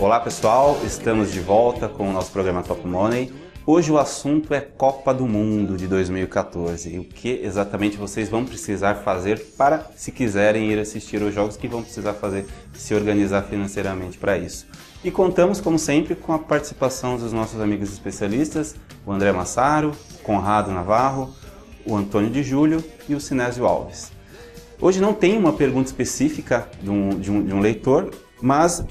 Olá pessoal, estamos de volta com o nosso programa Top Money. Hoje o assunto é Copa do Mundo de 2014 e o que exatamente vocês vão precisar fazer para, se quiserem ir assistir os jogos, que vão precisar fazer, se organizar financeiramente para isso. E contamos, como sempre, com a participação dos nossos amigos especialistas, o André Massaro, Conrado Navarro, o Antônio de Júlio e o Sinésio Alves. Hoje não tem uma pergunta específica de um leitor, mas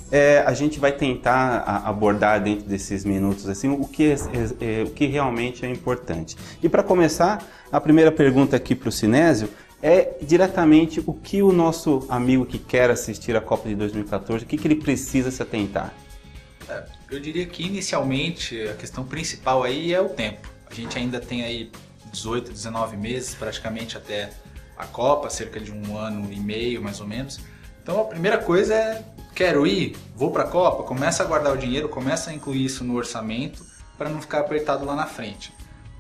a gente vai tentar abordar dentro desses minutos assim, o que realmente é importante. E para começar, a primeira pergunta aqui para o Sinésio é diretamente o que o nosso amigo que quer assistir a Copa de 2014, o que ele precisa se atentar? Eu diria que inicialmente a questão principal aí é o tempo. A gente ainda tem aí 18, 19 meses praticamente até a Copa, cerca de 1 ano e meio mais ou menos. Então a primeira coisa é, quero ir, vou para a Copa, começa a guardar o dinheiro, começa a incluir isso no orçamento para não ficar apertado lá na frente.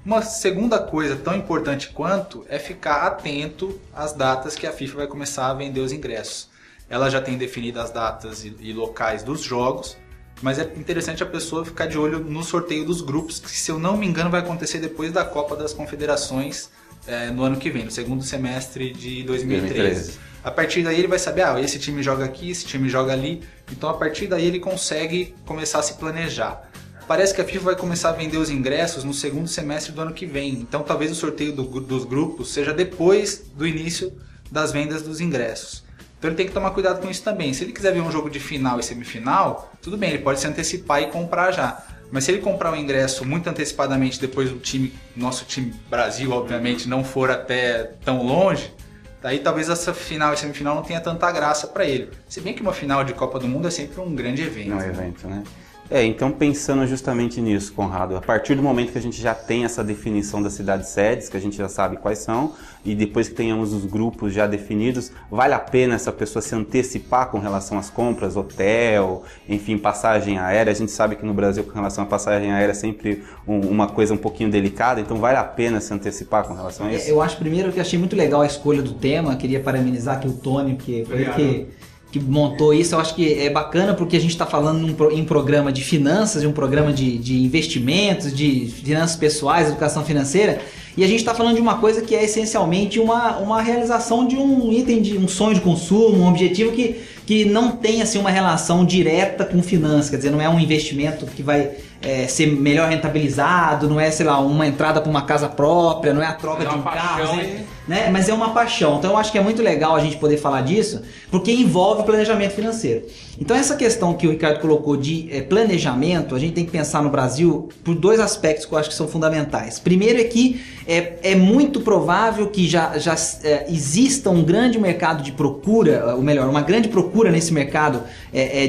Uma segunda coisa tão importante quanto é ficar atento às datas que a FIFA vai começar a vender os ingressos. Ela já tem definido as datas e locais dos jogos, mas é interessante a pessoa ficar de olho no sorteio dos grupos, que, se eu não me engano, vai acontecer depois da Copa das Confederações no ano que vem, no segundo semestre de 2013. A partir daí ele vai saber, esse time joga aqui, esse time joga ali, então a partir daí ele consegue começar a se planejar. Parece que a FIFA vai começar a vender os ingressos no segundo semestre do ano que vem, então talvez o sorteio dos grupos seja depois do início das vendas dos ingressos. Então ele tem que tomar cuidado com isso também. Se ele quiser ver um jogo de final e semifinal, tudo bem, ele pode se antecipar e comprar já. Mas se ele comprar o ingresso muito antecipadamente depois do nosso time Brasil, obviamente, não for até tão longe, daí talvez essa final e semifinal não tenha tanta graça para ele. Se bem que uma final de Copa do Mundo é sempre um grande evento. É um evento, né? Então pensando justamente nisso, Conrado, a partir do momento que a gente já tem essa definição das cidades sedes, que a gente já sabe quais são, e depois que tenhamos os grupos já definidos, vale a pena essa pessoa se antecipar com relação às compras, hotel, enfim, passagem aérea? A gente sabe que no Brasil, com relação à passagem aérea, é sempre uma coisa um pouquinho delicada, então vale a pena se antecipar com relação a isso? Eu acho primeiro que achei muito legal a escolha do tema, queria parabenizar aqui o Tony, porque foi ele que montou isso. Eu acho que é bacana porque a gente está falando em programa de finanças, de um programa de investimentos, de finanças pessoais, educação financeira, e a gente está falando de uma coisa que é essencialmente uma realização de um item, de um sonho de consumo, um objetivo que não tem assim, uma relação direta com finanças, quer dizer, não é um investimento que vai ser melhor rentabilizado, não é, sei lá, uma entrada para uma casa própria, não é a troca de um carro, né? Mas é uma paixão. Então eu acho que é muito legal a gente poder falar disso, porque envolve planejamento financeiro. Então essa questão que o Ricardo colocou de planejamento, a gente tem que pensar no Brasil por 2 aspectos que eu acho que são fundamentais. Primeiro é que é muito provável que já exista um grande mercado de procura, ou melhor, uma grande procura nesse mercado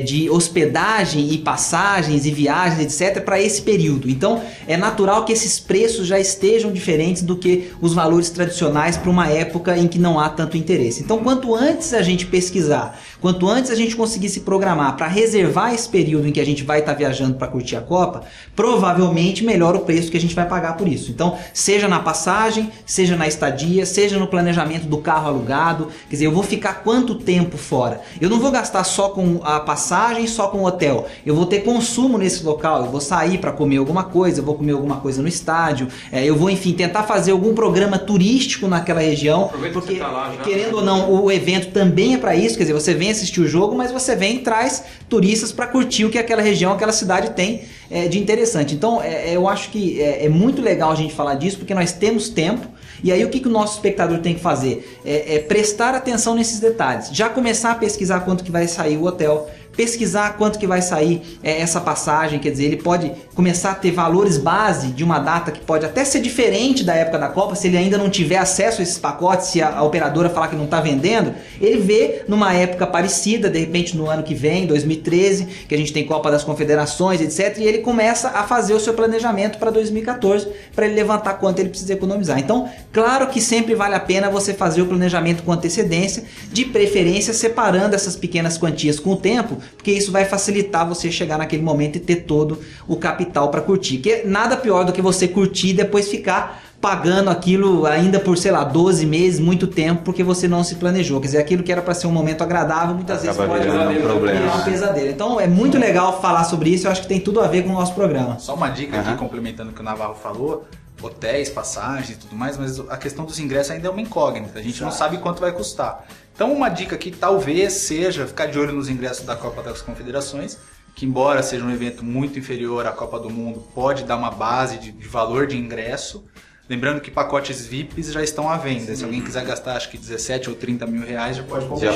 de hospedagem e passagens e viagens, etc., para esse período. Então é natural que esses preços já estejam diferentes do que os valores tradicionais para uma época em que não há tanto interesse. Então quanto antes a gente pesquisar, quanto antes a gente conseguir se programar para reservar esse período em que a gente vai estar viajando para curtir a Copa, provavelmente melhora o preço que a gente vai pagar por isso. Então, seja na passagem, seja na estadia, seja no planejamento do carro alugado, quer dizer, eu vou ficar quanto tempo fora? Eu não vou gastar só com a passagem, só com o hotel. Eu vou ter consumo nesse local, eu vou sair para comer alguma coisa, eu vou comer alguma coisa no estádio, eu vou, enfim, tentar fazer algum programa turístico naquela região, porque, querendo ou não, o evento também é para isso, quer dizer, você vem assistir o jogo, mas você vem e traz turistas para curtir o que aquela região, aquela cidade tem de interessante. Então eu acho que é muito legal a gente falar disso, porque nós temos tempo. E aí o que o nosso espectador tem que fazer? Prestar atenção nesses detalhes, já começar a pesquisar quanto que vai sair o hotel, pesquisar quanto que vai sair essa passagem, quer dizer, ele pode começar a ter valores base de uma data que pode até ser diferente da época da Copa, se ele ainda não tiver acesso a esses pacotes, se a operadora falar que não está vendendo, ele vê numa época parecida, de repente no ano que vem, 2013, que a gente tem Copa das Confederações, etc, e ele começa a fazer o seu planejamento para 2014, para ele levantar quanto ele precisa economizar. Então, claro que sempre vale a pena você fazer o planejamento com antecedência, de preferência separando essas pequenas quantias com o tempo, porque isso vai facilitar você chegar naquele momento e ter todo o capital para curtir. Que nada pior do que você curtir e depois ficar pagando aquilo ainda por, sei lá, 12 meses, muito tempo, porque você não se planejou. Quer dizer, aquilo que era para ser um momento agradável, muitas vezes pode virar um pesadelo. Então é muito legal falar sobre isso, eu acho que tem tudo a ver com o nosso programa. Só uma dica aqui, complementando o que o Navarro falou, hotéis, passagens e tudo mais, mas a questão dos ingressos ainda é uma incógnita, a gente não sabe quanto vai custar. Então uma dica aqui talvez seja ficar de olho nos ingressos da Copa das Confederações, que embora seja um evento muito inferior à Copa do Mundo, pode dar uma base de valor de ingresso. Lembrando que pacotes VIPs já estão à venda. Se alguém quiser gastar, acho que 17 ou 30 mil reais, já pode comprar.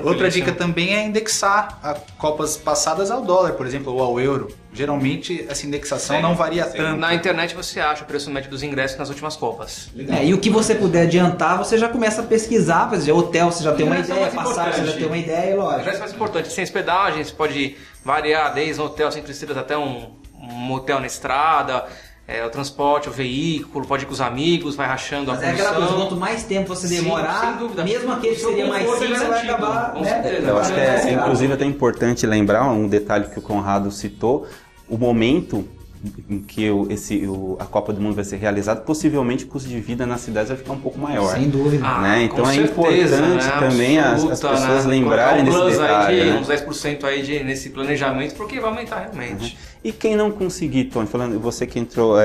Outra dica também é indexar a Copas passadas ao dólar, por exemplo, ou ao euro. Geralmente essa indexação não varia tanto. Na internet você acha o preço médio dos ingressos nas últimas Copas. E o que você puder adiantar, você já começa a pesquisar. Por exemplo, hotel você já tem uma ideia, passagem você já tem uma ideia, lógico. Já é mais importante. Sem hospedagem, você pode variar desde um hotel 5 estrelas até um motel na estrada. O transporte, o veículo, pode ir com os amigos, vai rachando a condição. Mas é aquela coisa, quanto mais tempo você demorar, mesmo aquele que seria mais simples, você vai acabar... Com certeza. Eu acho que é inclusive até importante lembrar um detalhe que o Conrado citou, o momento em que a Copa do Mundo vai ser realizada, possivelmente o custo de vida nas cidades vai ficar um pouco maior. Sem dúvida. Né? Então é importante também as pessoas lembrarem desse detalhe. Aí, uns 10% aí nesse planejamento, porque vai aumentar realmente. E quem não conseguir, Tony, falando, você que entrou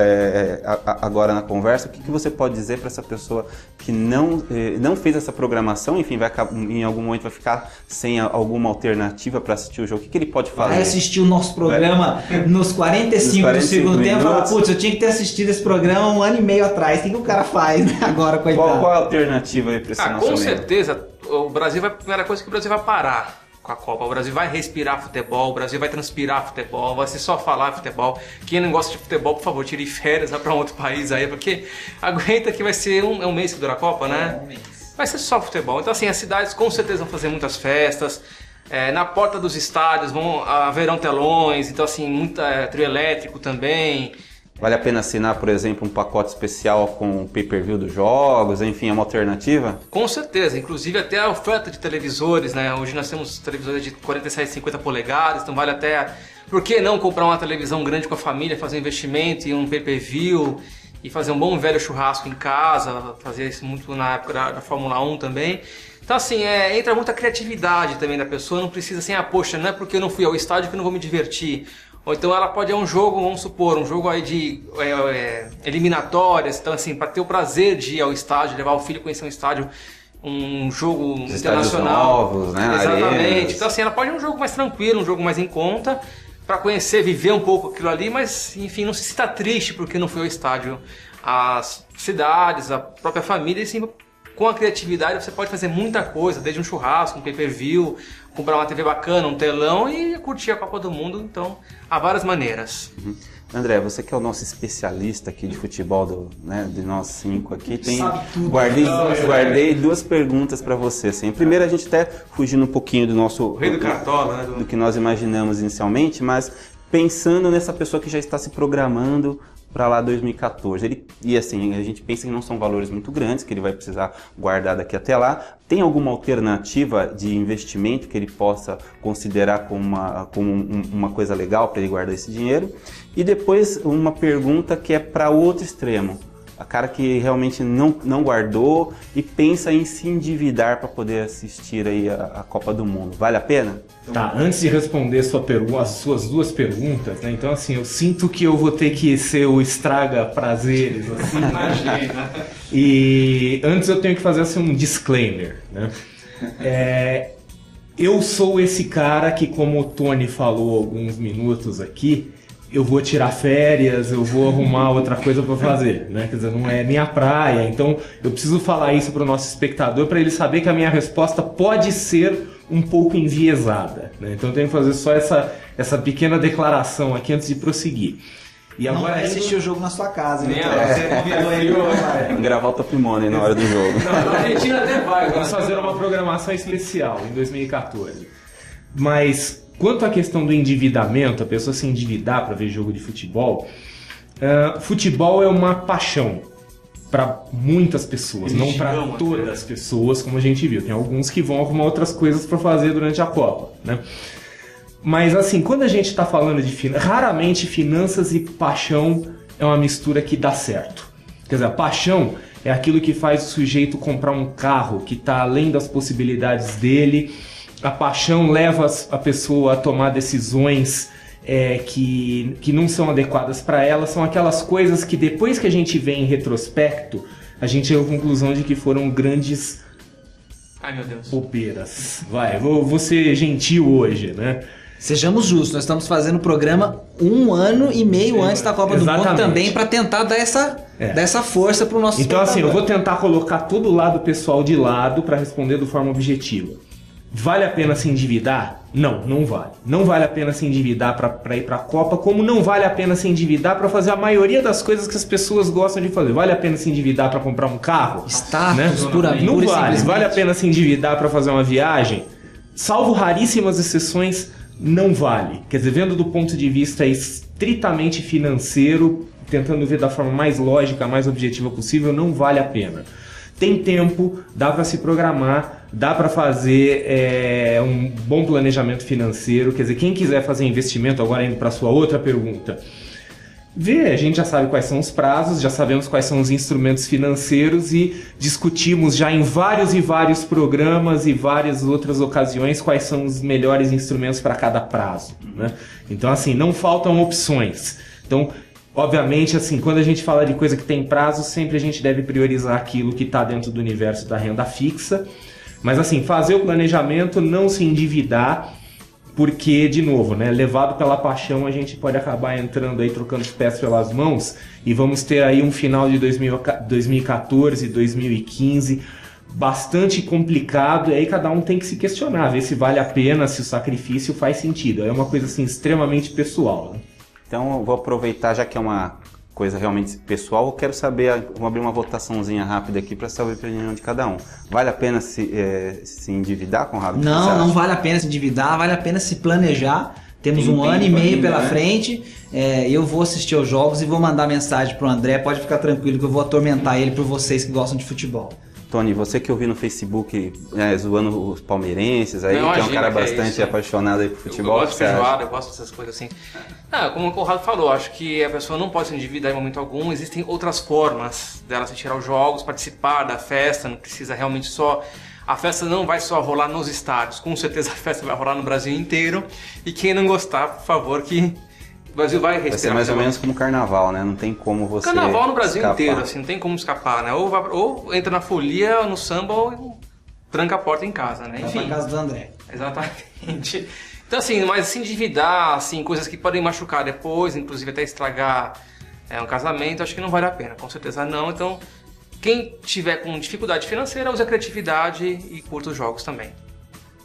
agora na conversa, o que você pode dizer para essa pessoa que não fez essa programação, enfim, em algum momento vai ficar sem alguma alternativa para assistir o jogo? O que ele pode fazer? Vai assistir o nosso programa nos 45 do segundo tempo e falar, putz, eu tinha que ter assistido esse programa 1 ano e meio atrás. O que o cara faz, né? Agora, coitado? Qual a alternativa aí para esse nosso Com certeza, a primeira coisa que o Brasil vai parar com a Copa. O Brasil vai respirar futebol, o Brasil vai transpirar futebol, vai ser só falar futebol. Quem não gosta de futebol, por favor, tire férias, vá para outro país aí, porque aguenta que vai ser um mês que dura a Copa, né? Um mês. Vai ser só futebol. Então, assim, as cidades com certeza vão fazer muitas festas. Na porta dos estádios haverão telões, então, assim, muita trio elétrico também. Vale a pena assinar, por exemplo, um pacote especial com o pay-per-view dos jogos, enfim, é uma alternativa? Com certeza, inclusive até a oferta de televisores, né? Hoje nós temos televisores de 47, 50 polegadas, então vale até... Por que não comprar uma televisão grande com a família, fazer um investimento em um pay-per-view e fazer um bom velho churrasco em casa, fazer isso muito na época da Fórmula 1 também. Então, assim, entra muita criatividade também da pessoa, não precisa assim, poxa, não é porque eu não fui ao estádio que eu não vou me divertir. Ou então ela pode um jogo, vamos supor, um jogo aí de eliminatórias, então assim, para ter o prazer de ir ao estádio, levar o filho a conhecer um estádio, um jogo internacional. Novos, né? Exatamente. Arenas. Então assim, ela pode ir um jogo mais tranquilo, um jogo mais em conta, para conhecer, viver um pouco aquilo ali, mas enfim, não se sinta triste porque não foi ao estádio. As cidades, a própria família, assim, com a criatividade você pode fazer muita coisa, desde um churrasco, um pay-per-view, comprar uma TV bacana, um telão e curtir a Copa do Mundo. Então, há várias maneiras. André, você que é o nosso especialista aqui de futebol de nós 5 aqui, guardei duas perguntas para você. Assim. Primeiro, a gente até fugindo um pouquinho do nosso... Rei do Cartola, né? Do que nós imaginamos inicialmente, mas pensando nessa pessoa que já está se programando para lá 2014. E assim, a gente pensa que não são valores muito grandes, que ele vai precisar guardar daqui até lá. Tem alguma alternativa de investimento que ele possa considerar como uma coisa legal para ele guardar esse dinheiro? E depois uma pergunta que é para outro extremo. A cara que realmente não guardou e pensa em se endividar para poder assistir aí a Copa do Mundo. Vale a pena? Tá, antes de responder as suas duas perguntas, né? Então assim, eu sinto que eu vou ter que ser o estraga prazeres, assim, imagina. E antes eu tenho que fazer assim, um disclaimer, né? Eu sou esse cara que, como o Tony falou alguns minutos aqui, eu vou tirar férias, eu vou arrumar outra coisa para fazer, né? Quer dizer, não é minha praia, então eu preciso falar isso para o nosso espectador para ele saber que a minha resposta pode ser um pouco enviesada, né? Então eu tenho que fazer só essa pequena declaração aqui antes de prosseguir. E não agora vai assistir o jogo na sua casa, né? Gravar o Top Money na hora do jogo. A Argentina até vai. Vamos fazer uma programação especial em 2014. Mas quanto à questão do endividamento, a pessoa se endividar para ver jogo de futebol, futebol é uma paixão para muitas pessoas, não para todas as pessoas, como a gente viu. Tem alguns que vão arrumar outras coisas para fazer durante a Copa, né? Mas assim, quando a gente está falando de raramente finanças e paixão é uma mistura que dá certo. Quer dizer, a paixão é aquilo que faz o sujeito comprar um carro que está além das possibilidades dele. A paixão leva a pessoa a tomar decisões que não são adequadas para ela. São aquelas coisas que depois que a gente vê em retrospecto, a gente chega à conclusão de que foram grandes bobeiras. Vou ser gentil hoje, né? Sejamos justos, nós estamos fazendo o programa 1 ano e meio antes da Copa do Mundo também, para tentar dar essa força para o nosso Então assim, eu vou tentar colocar todo o lado pessoal de lado para responder de forma objetiva. Vale a pena se endividar? Não, não vale. Não vale a pena se endividar para ir para a Copa, como não vale a pena se endividar para fazer a maioria das coisas que as pessoas gostam de fazer. Vale a pena se endividar para comprar um carro? Status, puramente. Não vale. Vale a pena se endividar para fazer uma viagem? Salvo raríssimas exceções, não vale. Quer dizer, vendo do ponto de vista estritamente financeiro, tentando ver da forma mais lógica, mais objetiva possível, não vale a pena. Tem tempo, dá para se programar, dá para fazer um bom planejamento financeiro. Quer dizer, quem quiser fazer investimento, agora indo para a sua outra pergunta, a gente já sabe quais são os prazos, já sabemos quais são os instrumentos financeiros e discutimos já em vários e vários programas e várias outras ocasiões quais são os melhores instrumentos para cada prazo, né? Então, assim, não faltam opções. Então, obviamente, assim, quando a gente fala de coisa que tem prazo, sempre a gente deve priorizar aquilo que está dentro do universo da renda fixa. Mas, assim, fazer o planejamento, não se endividar, porque, de novo, né, levado pela paixão, a gente pode acabar entrando aí, trocando os pés pelas mãos, e vamos ter aí um final de 2014, 2015 bastante complicado, e aí cada um tem que se questionar, ver se vale a pena, se o sacrifício faz sentido. É uma coisa assim extremamente pessoal, né? Então eu vou aproveitar, já que é uma coisa realmente pessoal, eu quero saber, vou abrir uma votaçãozinha rápida aqui para saber a opinião de cada um. Vale a pena se endividar, Conrado? Não vale a pena se endividar, vale a pena se planejar. Temos um ano e meio pela frente. Eu vou assistir aos jogos e vou mandar mensagem pro André, pode ficar tranquilo que eu vou atormentar ele por vocês que gostam de futebol. Tony, você que eu vi no Facebook zoando os palmeirenses aí, que é um cara bastante apaixonado aí por futebol. Eu gosto de feijoada, eu gosto dessas coisas assim. Como o Conrado falou, acho que a pessoa não pode se endividar em momento algum. Existem outras formas dela se tirar os jogos, participar da festa, não precisa realmente só... A festa não vai só rolar nos estádios, com certeza a festa vai rolar no Brasil inteiro. E quem não gostar, por favor, que... O Brasil vai respirar. Vai ser mais ou menos como carnaval, né? Não tem como você Carnaval no Brasil escapar. inteiro, assim, não tem como escapar, né? Ou entra na folia, no samba, ou tranca a porta em casa, né? Enfim. Vai pra casa do André. Exatamente. Então, assim, mas se endividar, assim, coisas que podem machucar depois, inclusive até estragar um casamento, acho que não vale a pena, com certeza não. Então, quem tiver com dificuldade financeira, use a criatividade e curta os jogos também.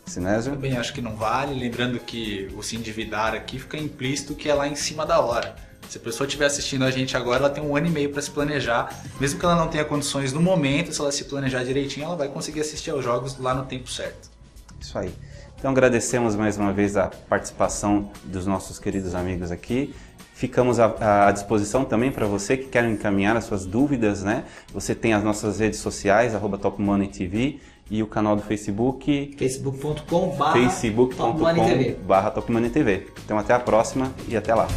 Sinésio? Também acho que não vale, lembrando que o se endividar aqui fica implícito que é lá em cima da hora. Se a pessoa estiver assistindo a gente agora, ela tem 1 ano e meio para se planejar. Mesmo que ela não tenha condições no momento, se ela se planejar direitinho, ela vai conseguir assistir aos jogos lá no tempo certo. Isso aí. Então agradecemos mais uma vez a participação dos nossos queridos amigos aqui. Ficamos à disposição também para você que quer encaminhar as suas dúvidas, né? Você tem as nossas redes sociais, @TopMoneyTV, e o canal do Facebook, facebook.com/TopMoneyTV. Então até a próxima e até lá.